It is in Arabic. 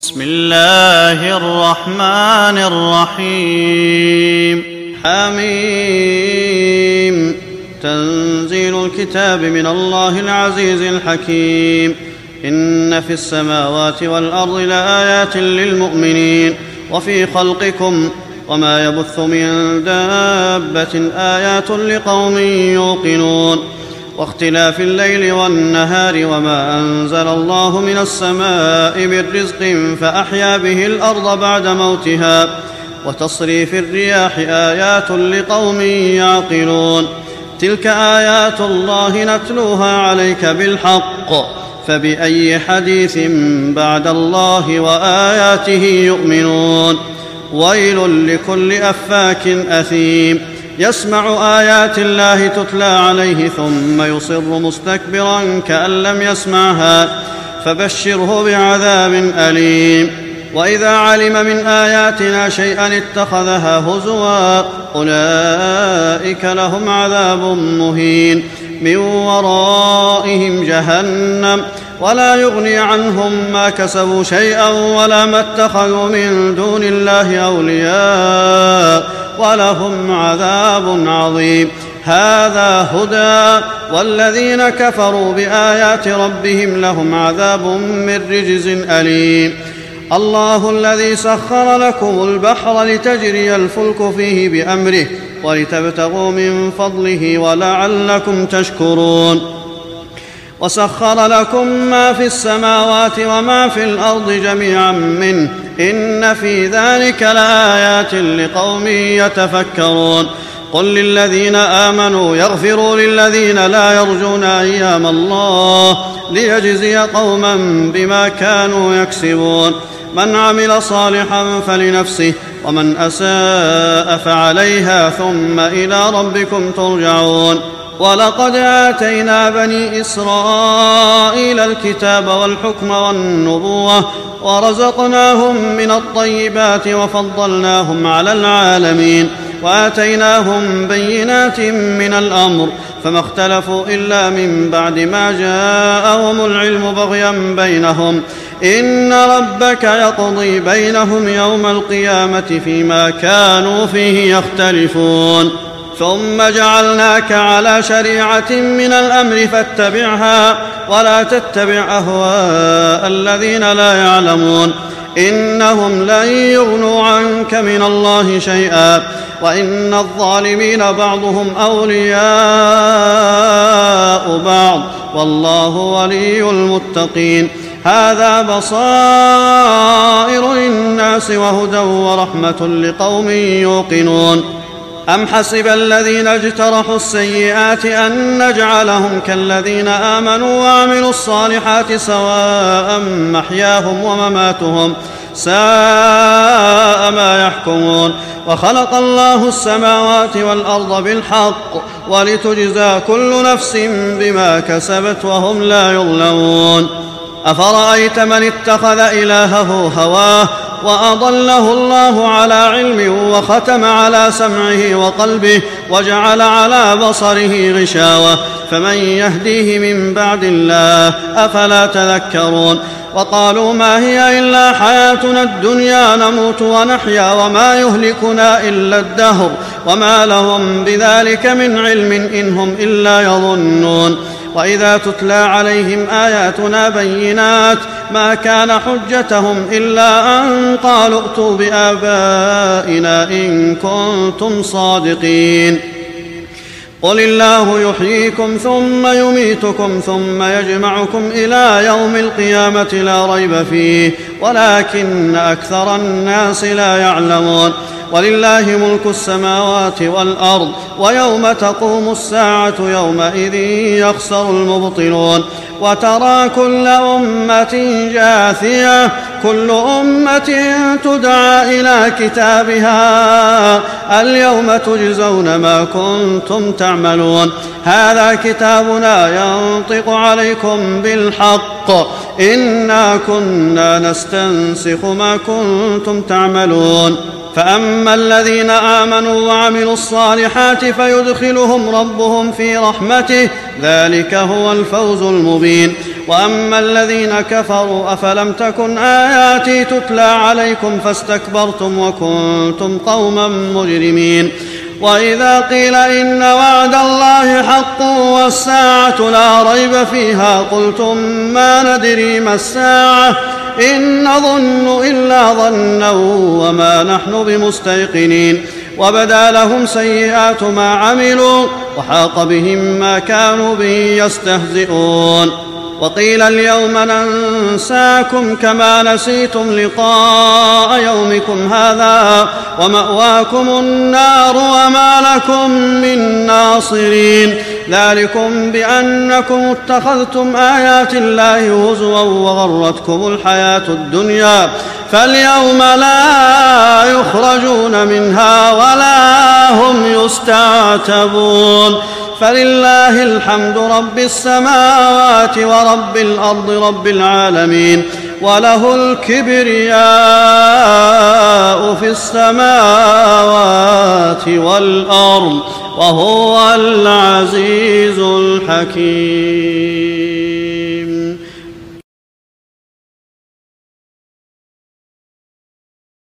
بسم الله الرحمن الرحيم. حميم. تنزيل الكتاب من الله العزيز الحكيم. إن في السماوات والأرض لآيات للمؤمنين وفي خلقكم وما يبث من دابة آيات لقوم يوقنون واختلاف الليل والنهار وما أنزل الله من السماء من رزق فأحيا به الأرض بعد موتها وتصريف الرياح آيات لقوم يعقلون. تلك آيات الله نتلوها عليك بالحق فبأي حديث بعد الله وآياته يؤمنون. ويل لكل أفاك أثيم يسمع آيات الله تتلى عليه ثم يصر مستكبرا كأن لم يسمعها فبشره بعذاب أليم. وإذا علم من آياتنا شيئا اتخذها هزوا أولئك لهم عذاب مهين من ورائهم جهنم ولا يغني عنهم ما كسبوا شيئا ولا ما اتخذوا من دون الله أولياء ولهم عذاب عظيم. هذا هدى والذين كفروا بآيات ربهم لهم عذاب من رجز أليم. الله الذي سخر لكم البحر لتجري الفلك فيه بأمره ولتبتغوا من فضله ولعلكم تشكرون. وسخر لكم ما في السماوات وما في الأرض جميعا منه إن في ذلك لآيات لقوم يتفكرون. قل للذين آمنوا يغفروا للذين لا يرجون أيام الله ليجزي قوما بما كانوا يكسبون. من عمل صالحا فلنفسه ومن أساء فعليها ثم إلى ربكم ترجعون. ولقد آتينا بني إسرائيل الكتاب والحكم والنبوة ورزقناهم من الطيبات وفضلناهم على العالمين وآتيناهم بينات من الأمر فما اختلفوا إلا من بعد ما جاءهم العلم بغيا بينهم. إن ربك يقضي بينهم يوم القيامة فيما كانوا فيه يختلفون. ثم جعلناك على شريعة من الأمر فاتبعها ولا تتبع أهواء الذين لا يعلمون إنهم لن يغنوا عنك من الله شيئا وإن الظالمين بعضهم أولياء بعض والله ولي المتقين. هذا بصائر للناس وهدى ورحمة لقوم يوقنون. أم حسب الذين اجترحوا السيئات أن نجعلهم كالذين آمنوا وعملوا الصالحات سواء محياهم ومماتهم ساء ما يحكمون. وخلق الله السماوات والأرض بالحق ولتجزى كل نفس بما كسبت وهم لا يظلمون. أفرأيت من اتخذ إلهه هواه وأضله الله على علم وختم على سمعه وقلبه وجعل على بصره غشاوة فمن يهديه من بعد الله أفلا تذكرون. وقالوا ما هي إلا حياتنا الدنيا نموت ونحيا وما يهلكنا إلا الدهر وما لهم بذلك من علم إن هم إلا يظنون. وإذا تتلى عليهم آياتنا بينات ما كان حجتهم إلا أن قالوا ائتوا بآبائنا إن كنتم صادقين. قل الله يحييكم ثم يميتكم ثم يجمعكم إلى يوم القيامة لا ريب فيه ولكن أكثر الناس لا يعلمون. ولله ملك السماوات والأرض ويوم تقوم الساعة يومئذ يخسر المبطلون. وترى كل أمة جاثية كل أمة تدعى إلى كتابها اليوم تجزون ما كنتم تعملون. هذا كتابنا ينطق عليكم بالحق إنا كنا نستنسخ ما كنتم تعملون. فأما الذين آمنوا وعملوا الصالحات فيدخلهم ربهم في رحمته ذلك هو الفوز المبين. وأما الذين كفروا أفلم تكن آياتي تتلى عليكم فاستكبرتم وكنتم قوما مجرمين وإذا قيل إن وعد الله حق والساعة لا ريب فيها قلتم ما ندري ما الساعة إن نظن إلا ظنا وما نحن بمستيقنين وبدا لهم سيئات ما عملوا وحاق بهم ما كانوا به يستهزئون وقيل اليوم ننساكم كما نسيتم لقاء يومكم هذا ومأواكم النار وما لكم من ناصرين ذلكم بأنكم اتخذتم آيات الله هزوا وغرتكم الحياة الدنيا فاليوم لا يخرجون منها ولا هم يستعتبون فلله الحمد رب السماوات ورب الأرض رب العالمين وله الكبرياء في السماوات والأرض، وهو العزيز الحكيم.